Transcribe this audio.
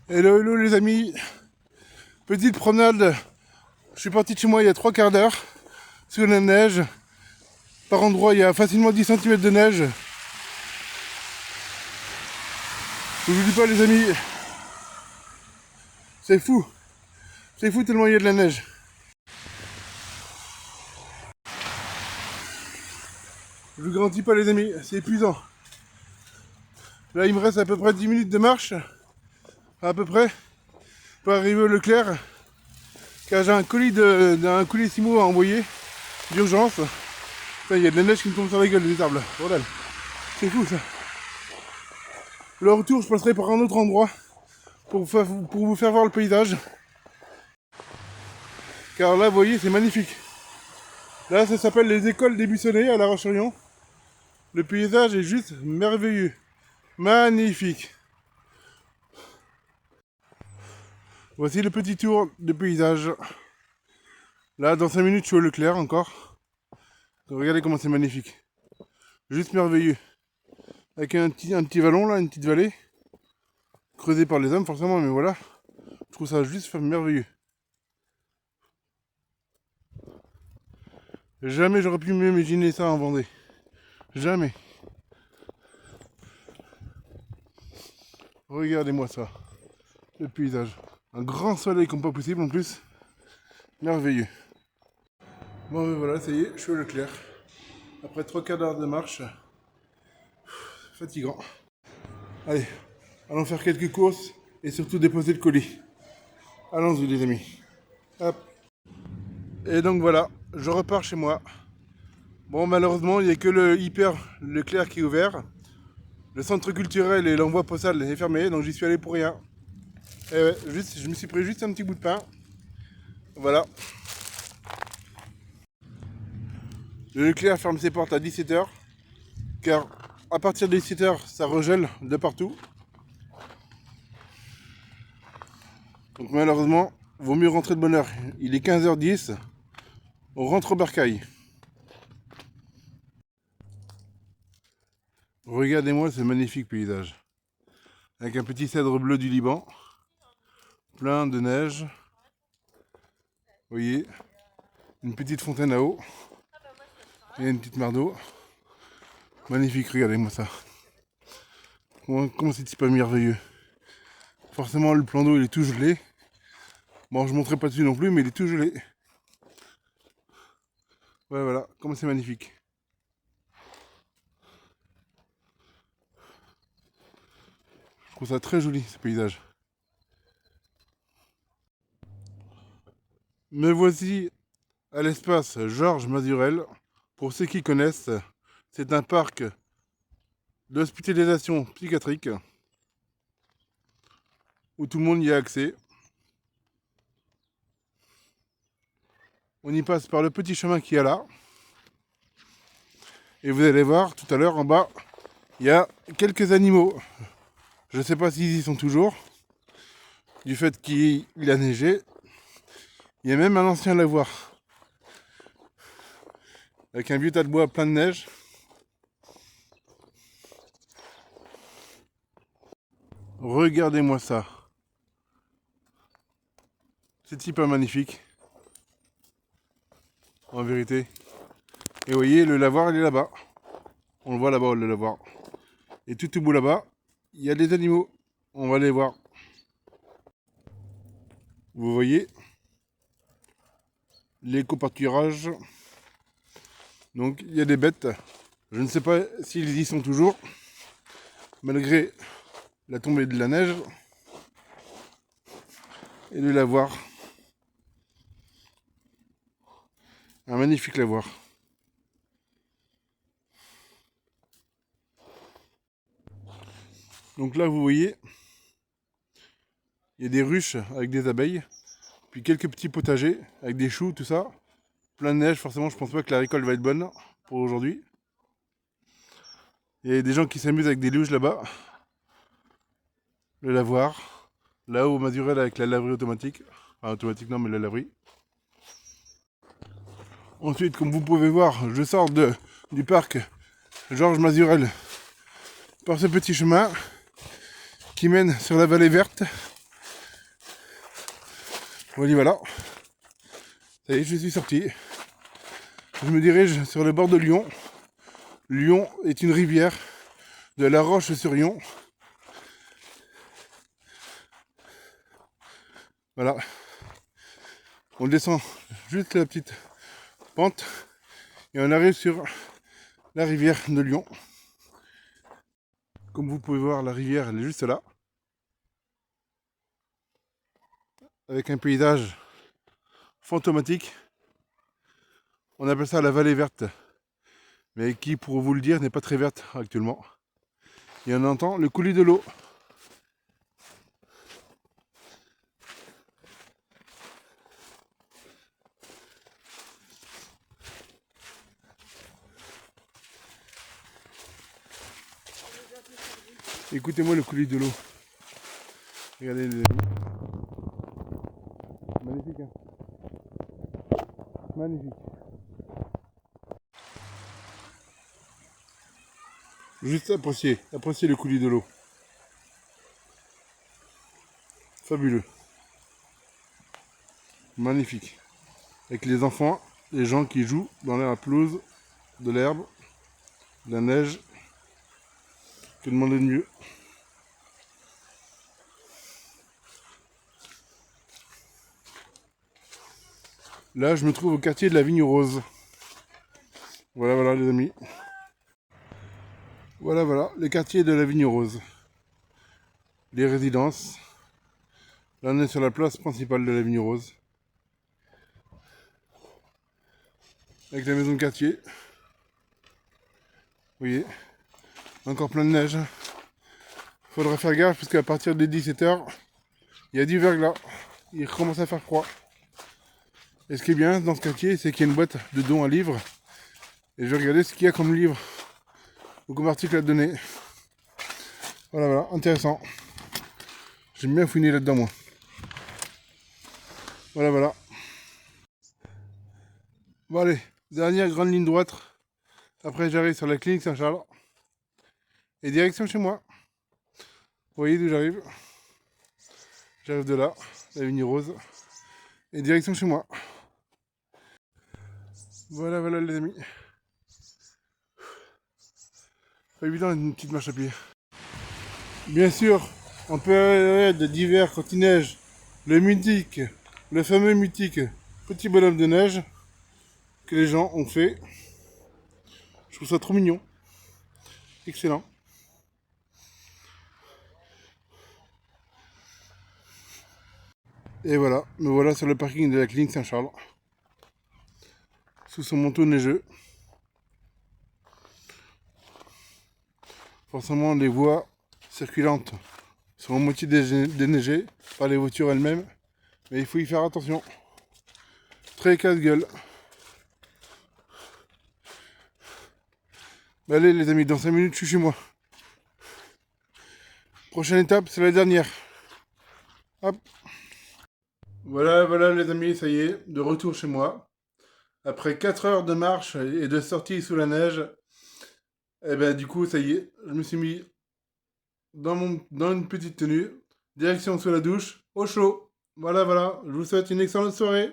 Hello, hello les amis. Petite promenade. Je suis parti de chez moi il y a 3/4 d'heure. Sur la neige. Par endroit, il y a facilement 10 cm de neige. Je vous dis pas les amis. C'est fou. C'est fou tellement il y a de la neige. Je vous garantis pas les amis, c'est épuisant. Là il me reste à peu près 10 minutes de marche. À peu près. Pour arriver au Leclerc. Car j'ai un colis d'un Colissimo à envoyer. D'urgence. Il y a de la neige qui me tombe sur la gueule des arbres. Bordel. C'est fou ça. Le retour je passerai par un autre endroit. Pour vous faire voir le paysage. Car là vous voyez c'est magnifique. Là ça s'appelle les écoles des Buissonnets à La Roche-sur-Yon. Le paysage est juste merveilleux. Magnifique. Voici le petit tour de paysage. Là dans 5 minutes je suis au Leclerc encore. Donc, regardez comment c'est magnifique. Juste merveilleux. Avec un petit vallon là, une petite vallée. Creusée par les hommes forcément, mais voilà. Je trouve ça juste merveilleux. Jamais j'aurais pu m'imaginer ça en Vendée. Jamais. Regardez-moi ça. Le paysage. Un grand soleil comme pas possible en plus. Merveilleux. Bon ben voilà, ça y est, je suis au Leclerc. Après 3/4 d'heure de marche. Fatigant. Allez, allons faire quelques courses et surtout déposer le colis. Allons-y les amis. Hop. Et donc voilà, je repars chez moi. Bon malheureusement il n'y a que le hyper Leclerc qui est ouvert. Le centre culturel et l'envoi postal est fermé, donc j'y suis allé pour rien. Et ouais, je me suis pris juste un petit bout de pain. Voilà. Le Leclerc ferme ses portes à 17 h. Car à partir de 17 h, ça regèle de partout. Donc malheureusement, vaut mieux rentrer de bonne heure. Il est 15h10. On rentre au bercail. Regardez-moi ce magnifique paysage. Avec un petit cèdre bleu du Liban. Plein de neige. Vous voyez, une petite fontaine à eau. Et une petite mare d'eau. Magnifique, regardez-moi ça. Comment c'est pas merveilleux. Forcément, le plan d'eau il est tout gelé. Bon, je ne monterai pas dessus non plus, mais il est tout gelé. Ouais, voilà, comment c'est magnifique. Je trouve ça très joli, ce paysage. Me voici à l'espace Georges Mazurel. Pour ceux qui connaissent, c'est un parc d'hospitalisation psychiatrique où tout le monde y a accès. On y passe par le petit chemin qu'il y a là. Et vous allez voir, tout à l'heure, en bas, il y a quelques animaux. Je ne sais pas s'ils y sont toujours. Du fait qu'il a neigé. Il y a même un ancien lavoir. Avec un vieux tas de bois plein de neige. Regardez-moi ça. C'est super magnifique. En vérité. Et vous voyez, le lavoir, il est là-bas. On le voit là-bas, le lavoir. Et tout au bout là-bas, il y a des animaux. On va les voir. Vous voyez l'éco-pâturage. Donc, il y a des bêtes. Je ne sais pas s'ils y sont toujours. Malgré la tombée de la neige. Et le lavoir. Un magnifique lavoir. Donc là, vous voyez, il y a des ruches avec des abeilles, puis quelques petits potagers avec des choux, tout ça. Plein de neige, forcément, je pense pas que la récolte va être bonne pour aujourd'hui. Il y a des gens qui s'amusent avec des luges là-bas. Le lavoir. Là au Mazurel avec la laverie automatique. Enfin, automatique non, mais la laverie. Ensuite, comme vous pouvez voir, je sors du parc Georges Mazurel par ce petit chemin qui mène sur la vallée verte Voilà. Ça y est, je suis sorti. Je me dirige sur le bord de Lyon. Lyon est une rivière de La Roche-sur-Yon. Voilà. On descend juste la petite pente et on arrive sur la rivière de Lyon. Comme vous pouvez voir, la rivière elle est juste là. Avec un paysage fantomatique. On appelle ça la vallée verte. Mais qui, pour vous le dire, n'est pas très verte actuellement. Et on entend le coulis de l'eau. Écoutez-moi le coulis de l'eau. Regardez les amis. Magnifique, hein? Magnifique. Juste apprécier le coulis de l'eau. Fabuleux. Magnifique. Avec les enfants, les gens qui jouent dans la pelouse, de l'herbe, de la neige. Que demander de mieux? Là, je me trouve au quartier de la Vigne Rose. Voilà les amis. Voilà, le quartier de la Vigne Rose. Les résidences. Là, on est sur la place principale de la Vigne Rose. Avec la maison de quartier. Vous voyez, encore plein de neige. Faudra faire gaffe parce qu'à partir de 17h, il y a du verglas. Il commence à faire froid. Et ce qui est bien dans ce quartier, c'est qu'il y a une boîte de dons à livres. Et je vais regarder ce qu'il y a comme livre ou comme article à donner. Voilà, intéressant. J'aime bien fouiner là-dedans, moi. Voilà. Bon, allez, dernière grande ligne droite. Après, j'arrive sur la clinique Saint-Charles. Et direction chez moi. Vous voyez d'où j'arrive? J'arrive de là, la Vigne Rose. Et direction chez moi. Voilà les amis. Pas évident une petite marche à pied. Bien sûr, en période d'hiver quand il neige, le fameux mythique petit bonhomme de neige que les gens ont fait. Je trouve ça trop mignon. Excellent. Et voilà, me voilà sur le parking de la clinique Saint-Charles. Sous son manteau neigeux. Forcément, les voies circulantes sont à moitié déneigées par les voitures elles-mêmes. Mais il faut y faire attention. Très casse-gueule. Bah allez les amis, dans 5 minutes je suis chez moi. Prochaine étape, c'est la dernière. Hop. Voilà les amis, ça y est, de retour chez moi. Après 4 heures de marche et de sortie sous la neige, et ben du coup ça y est, je me suis mis dans une petite tenue, direction sous la douche, au chaud. Voilà, je vous souhaite une excellente soirée.